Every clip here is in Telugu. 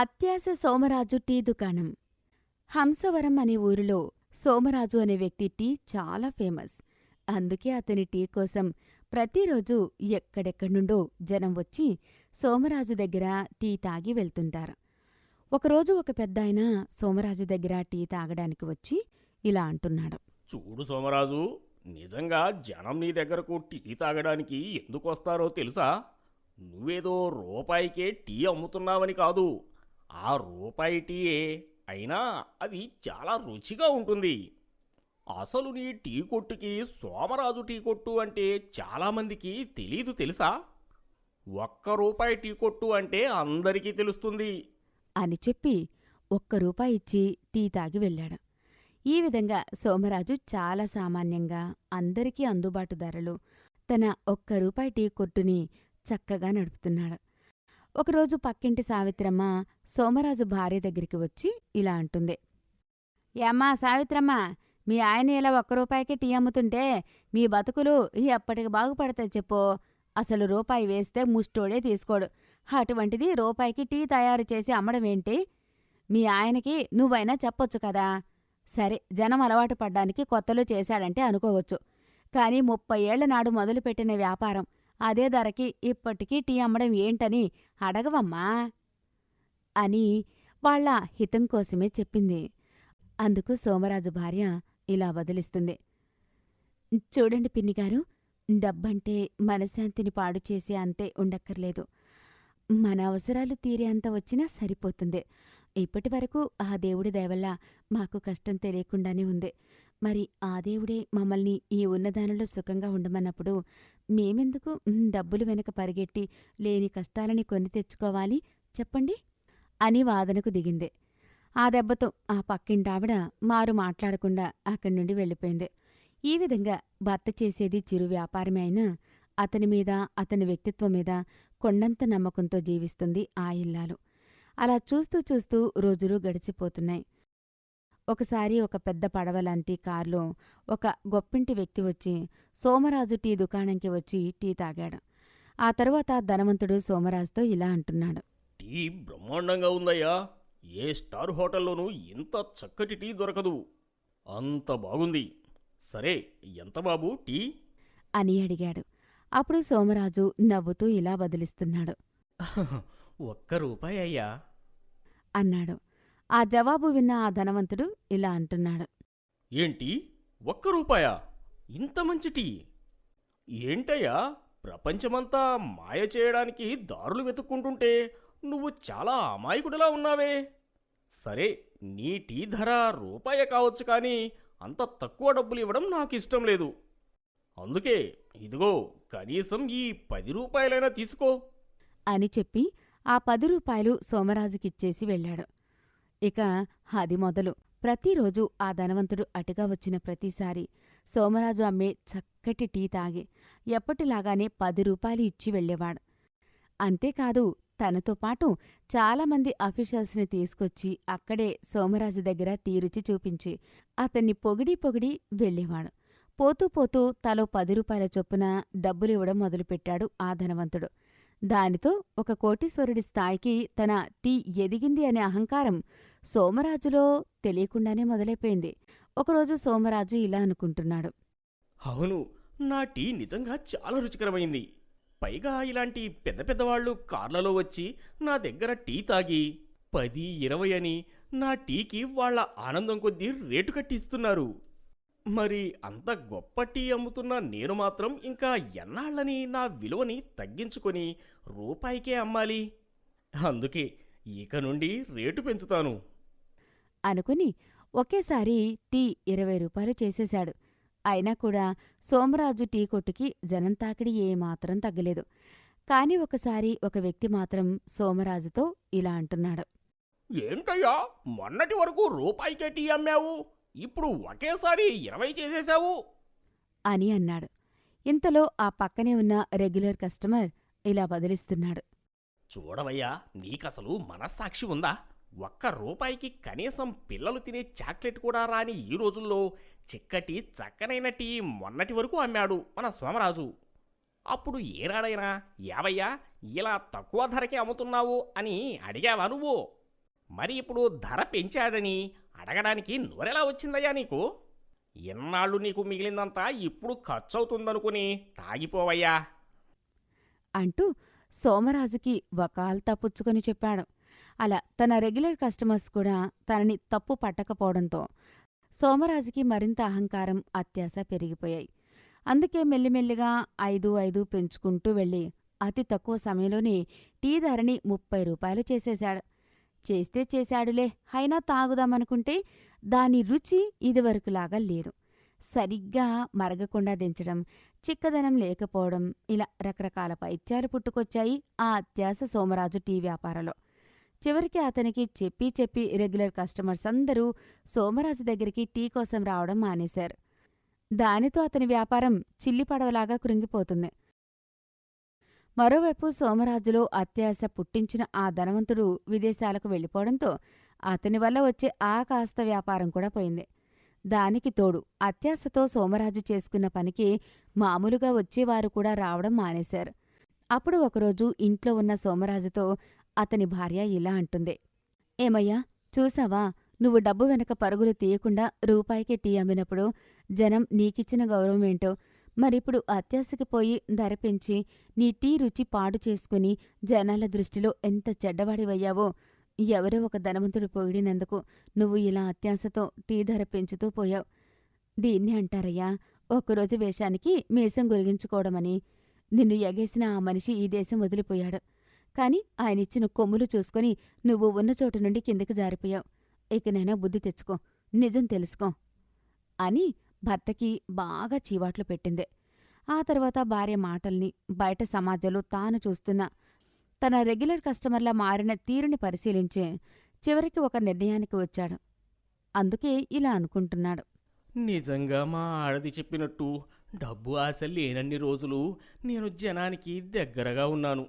అత్యాశ సోమరాజు టీ దుకాణం. హంసవరం అనే ఊరిలో సోమరాజు అనే వ్యక్తి టీ చాలా ఫేమస్. అందుకే అతని టీ కోసం ప్రతిరోజు ఎక్కడెక్కడ్నుండో జనం వచ్చి సోమరాజు దగ్గర టీ తాగి వెళ్తుంటారు. ఒకరోజు ఒక పెద్దాయన సోమరాజు దగ్గర టీ తాగడానికి వచ్చి ఇలా అంటున్నాడు. చూడు సోమరాజు, నిజంగా జనం నీ దగ్గరకు టీ తాగడానికి ఎందుకొస్తారో తెలుసా? నువ్వేదో రూపాయికే టీ అమ్ముతున్నావని కాదు, ఆ రూపాయి టీయే అయినా అది చాలా రుచిగా ఉంటుంది. అసలు నీ టీ కొట్టుకి సోమరాజు టీ కొట్టు అంటే చాలామందికి తెలీదు తెలుసా? ఒక్క రూపాయి టీ కొట్టు అంటే అందరికీ తెలుస్తుంది అని చెప్పి ₹1 ఇచ్చి టీ తాగి వెళ్ళాడు. ఈ విధంగా సోమరాజు చాలా సామాన్యంగా అందరికీ అందుబాటు ధరలు తన ₹1 టీ కొట్టుని చక్కగా నడుపుతున్నాడు. ఒకరోజు పక్కింటి సావిత్రమ్మ సోమరాజు భార్య దగ్గరికి వచ్చి ఇలా అంటుంది. ఏమ్మా సావిత్రమ్మ, మీ ఆయన ఇలా ₹1కే టీ అమ్ముతుంటే మీ బతుకులు ఎప్పటికి బాగుపడతాయి చెప్పు. అసలు రూపాయి వేస్తే ముష్టోడే తీసుకోడు, అటువంటిది రూపాయికి టీ తయారు చేసి అమ్మడమేంటి? మీ ఆయనకి నువ్వైనా చెప్పొచ్చు కదా. సరే, జనం అలవాటు పడ్డానికి కొత్తలో చేశాడంటే అనుకోవచ్చు, కాని 30 ఏళ్ల నాడు మొదలుపెట్టిన వ్యాపారం అదే ధరకి ఇప్పటికీ టీ అమ్మడం ఏంటని అడగవమ్మా అని వాళ్ల హితం కోసమే చెప్పింది. అందుకు సోమరాజు భార్య ఇలా బదిలిస్తుంది. చూడండి పిన్నిగారు, డబ్బంటే మనశ్శాంతిని పాడు చేసే అంతే ఉండక్కర్లేదు. మన అవసరాలు తీరే అంత వచ్చినా సరిపోతుంది. ఇప్పటివరకు ఆ దేవుడి దయవల్ల మాకు కష్టం తెలియకుండానే ఉంది. మరి ఆ దేవుడే మమ్మల్ని ఈ ఉన్నదానిలో సుఖంగా ఉండమన్నప్పుడు మేమెందుకు డబ్బులు వెనక పరిగెట్టి లేని కష్టాలని కొని తెచ్చుకోవాలి చెప్పండి అని వాదనకు దిగింది. ఆ దెబ్బతో ఆ పక్కింటావిడ మారు మాట్లాడకుండా అక్కడి నుండి వెళ్ళిపోయింది. ఈ విధంగా భర్త చేసేది చిరు వ్యాపారమే అయినా అతని మీద, అతని వ్యక్తిత్వం మీద కొండంత నమ్మకంతో జీవిస్తుంది ఆ ఇల్లాలు. అలా చూస్తూ చూస్తూ రోజులు గడిచిపోతున్నాయి. ఒకసారి ఒక పెద్ద పడవలాంటి కారులో ఒక గొప్పింటి వ్యక్తి వచ్చి సోమరాజు టీ దుకాణంకి వచ్చి టీ తాగాడు. ఆ తరువాత ధనవంతుడు సోమరాజుతో ఇలా అంటున్నాడు. టీ బ్రహ్మాండంగా ఉందయ్యా. ఏ స్టార్ హోటల్లోనూ ఇంత చక్కటి టీ దొరకదు, అంత బాగుంది. సరే, ఎంత బాబు టీ అని అడిగాడు. అప్పుడు సోమరాజు నవ్వుతూ ఇలా బదిలిస్తున్నాడు. ₹1 అయ్యా అన్నాడు. ఆ జవాబు విన్న ఆ ధనవంతుడు ఇలా అంటున్నాడు. ఏంటి, ₹1? ఇంత మంచి టీ ఏంటయ్యా? ప్రపంచమంతా మాయ చేయడానికి దారులు వెతుక్కుంటుంటే నువ్వు చాలా అమాయకుడిలా ఉన్నావే. సరే, నీ టీ ధర రూపాయే కావచ్చు, కానీ అంత తక్కువ డబ్బులు ఇవ్వడం నాకు ఇష్టం లేదు. అందుకే ఇదిగో, కనీసం ఈ ₹10 తీసుకో అని చెప్పి ఆ ₹10 సోమరాజుకిచ్చేసి వెళ్ళాడు. ఇక అది మొదలు ప్రతిరోజు ఆ ధనవంతుడు అటుగా వచ్చిన ప్రతిసారి సోమరాజు అమ్మే చక్కటి టీ తాగి ఎప్పటిలాగానే ₹10 ఇచ్చి వెళ్ళేవాడు. అంతేకాదు, తనతో పాటు చాలామంది అఫీషియల్స్ని తీసుకొచ్చి అక్కడే సోమరాజు దగ్గర టీ రుచి చూపించి అతన్ని పొగిడి పొగిడి వెళ్ళేవాడు. పోతూ పోతూ తలో ₹10 చొప్పున డబ్బులివ్వడం మొదలుపెట్టాడు ఆ ధనవంతుడు. దానితో ఒక కోటీశ్వరుడి స్థాయికి తన టీ ఎదిగింది అనే అహంకారం సోమరాజులో తెలియకుండానే మొదలైపోయింది. ఒకరోజు సోమరాజు ఇలా అనుకుంటున్నాడు. అవును, నా టీ నిజంగా చాలా రుచికరమైంది. పైగా ఇలాంటి పెద్ద పెద్దవాళ్లు కార్లలో వచ్చి నా దగ్గర టీ తాగి 10, 20 అని నా టీకి వాళ్ల ఆనందం కొద్దీ రేటు కట్టి ఇస్తున్నారు. మరి అంత గొప్ప టీ అమ్ముతున్న నేను మాత్రం ఇంకా ఎన్నాళ్ళని నా విలువని తగ్గించుకొని రూపాయికే అమ్మాలి? అందుకే ఇక నుండి రేటు పెంచుతాను అనుకుని ఒకేసారి టీ ₹20 చేసేశాడు. అయినా కూడా సోమరాజు టీ కొట్టుకి జనం తాకిడి ఏమాత్రం తగ్గలేదు. కాని ఒకసారి ఒక వ్యక్తి మాత్రం సోమరాజుతో ఇలా అంటున్నాడు. ఏంటయ్యా, మొన్నటి వరకు రూపాయికే టీ అమ్మావు, ఇప్పుడు ఒకేసారి 20 చేసేశావు అని అన్నాడు. ఇంతలో ఆ పక్కనే ఉన్న రెగ్యులర్ కస్టమర్ ఇలా బదిలిస్తున్నాడు. చూడవయ్యా, నీకసలు మనస్సాక్షి ఉందా? ₹1 కనీసం పిల్లలు తినే చాక్లెట్ కూడా రాని ఈ రోజుల్లో చిక్కటి చక్కనైన టీ మొన్నటి వరకు అమ్మాడు మన సోమరాజు. అప్పుడు ఏనాడైనా ఏవయ్యా ఇలా తక్కువ ధరకే అమ్ముతున్నావు అని అడిగావా నువ్వు? మరి ఇప్పుడు ధర పెంచాడని అడగడానికి నోరెలా వచ్చిందయ్యా నీకు? ఎన్నాళ్ళు నీకు మిగిలిందంతా ఇప్పుడు ఖర్చు అవుతుందనుకుని తాగిపోవయ్యా అంటూ సోమరాజుకి వకాల్తా పుచ్చుకొని చెప్పాడు. అలా తన రెగ్యులర్ కస్టమర్స్ కూడా తనని తప్పు పట్టకపోవడంతో సోమరాజుకి మరింత అహంకారం, అత్యాశ పెరిగిపోయాయి. అందుకే మెల్లిమెల్లిగా 5 పెంచుకుంటూ వెళ్ళి అతి తక్కువ సమయంలోనే టీ ధరని 30 రూపాయలు చేసేశాడు. చేస్తే చేశాడులే, అయినా తాగుదామనుకుంటే దాని రుచి ఇదివరకులాగా లేదు. సరిగ్గా మరగకుండా దించడం, చిక్కదనం లేకపోవడం, ఇలా రకరకాల పైత్యాలు పుట్టుకొచ్చాయి ఆ అత్యాశ సోమరాజు టీ వ్యాపారంలో. చివరికి అతనికి చెప్పి చెప్పి రెగ్యులర్ కస్టమర్స్ అందరూ సోమరాజు దగ్గరికి టీ కోసం రావడం మానేశారు. దానితో అతని వ్యాపారం చిల్లిపడవలాగా కృంగిపోతుంది. మరోవైపు సోమరాజులో అత్యాశ పుట్టించిన ఆ ధనవంతుడు విదేశాలకు వెళ్ళిపోవడంతో అతని వల్ల వచ్చే ఆ కాస్త వ్యాపారం కూడా పోయింది. దానికి తోడు అత్యాశతో సోమరాజు చేసుకున్న పనికి మామూలుగా వచ్చేవారు కూడా రావడం మానేశారు. అప్పుడు ఒకరోజు ఇంట్లో ఉన్న సోమరాజుతో అతని భార్య ఇలా అంటుంది. ఏమయ్యా, చూసావా, నువ్వు డబ్బు వెనక పరుగులు తీయకుండా రూపాయికి టీ అమ్మినప్పుడు జనం నీకిచ్చిన గౌరవమేంటో, మరిప్పుడు అత్యాశకి పోయి ధర పెంచి నీ టీ రుచి పాడు చేసుకుని జనాల దృష్టిలో ఎంత చెడ్డవాడివయ్యావో. ఎవరో ఒక ధనవంతుడు పొగిడినందుకు నువ్వు ఇలా అత్యాశతో టీ ధర పెంచుతూ పోయావు. దీన్ని అంటారయ్యా ఒక్కరోజు వేషానికి మీసం గురిగించుకోవడమని. నిన్ను ఎగేసిన ఆ మనిషి ఈ దేశం వదిలిపోయాడు. కాని ఆయనిచ్చిన కొమ్ములు చూసుకుని నువ్వు ఉన్న చోటు నుండి కిందకి జారిపోయావు. ఇకనైనా బుద్ధి తెచ్చుకో, నిజం తెలుసుకో అని భర్తకి బాగా చీవాట్లు పెట్టింది. ఆ తర్వాత భార్య మాటల్ని, బయట సమాజంలో తాను చూస్తున్న తన రెగ్యులర్ కస్టమర్ల మారిన తీరుని పరిశీలించి చివరికి ఒక నిర్ణయానికి వచ్చాడు. అందుకే ఇలా అనుకుంటున్నాడు. నిజంగా మా ఆడది చెప్పినట్టు డబ్బు ఆశ లేనన్ని రోజులు నేను జనానికి దగ్గరగా ఉన్నాను.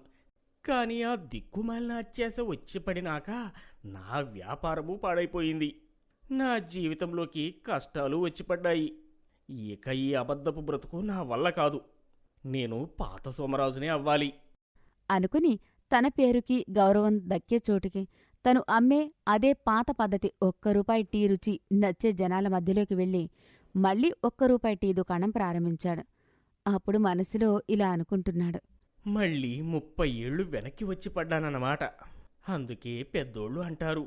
కానీ ఆ దిక్కుమాలిన అత్యాశ వచ్చి పడినాక నా వ్యాపారము పాడైపోయింది. నా జీవితంలోకి కష్టాలు వచ్చిపడ్డాయి. ఇక ఈ అబద్ధపు బ్రతుకు నా వల్ల కాదు. నేను పాత సోమరాజునే అవ్వాలి అనుకుని తన పేరుకి గౌరవం దక్కే చోటుకి తను అమ్మే అదే పాత పద్ధతి ₹1 టీ రుచి నచ్చే జనాల మధ్యలోకి వెళ్ళి మళ్ళీ ₹1 టీ దుకాణం ప్రారంభించాడు. అప్పుడు మనసులో ఇలా అనుకుంటున్నాడు. మళ్ళీ 30 ఏళ్ళు వెనక్కి వచ్చి పడ్డానన్నమాట. అందుకే పెద్దోళ్ళు అంటారు,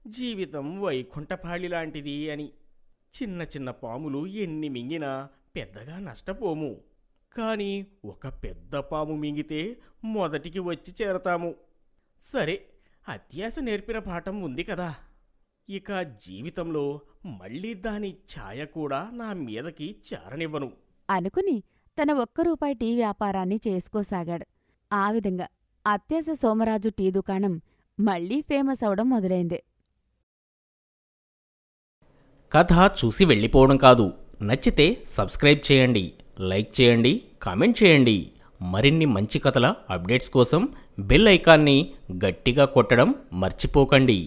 జీవితం వైకుంఠపాళి లాంటిది అని. చిన్న చిన్న పాములు ఎన్ని మింగినా పెద్దగా నష్టపోము. కాని ఒక పెద్ద పాము మింగితే మొదటికి వచ్చి చేరతాము. సరే, అత్యాశ నేర్పిన పాఠం ఉంది కదా. ఇక జీవితంలో మళ్ళీ దాని ఛాయ కూడా నా మీదకి చారనివ్వను అనుకుని తన ₹1 టీ వ్యాపారాన్ని చేసుకోసాగాడు. ఆ విధంగా అత్యాశ సోమరాజు టీ దుకాణం మళ్లీ ఫేమస్ అవడం మొదలైంది. కథ చూసి వెళ్ళిపోవడం కాదు, నచ్చితే సబ్స్క్రైబ్ చేయండి, లైక్ చేయండి, కామెంట్ చేయండి. మరిన్ని మంచి కథల అప్డేట్స్ కోసం బెల్ ఐకాన్ని గట్టిగా కొట్టడం మర్చిపోకండి.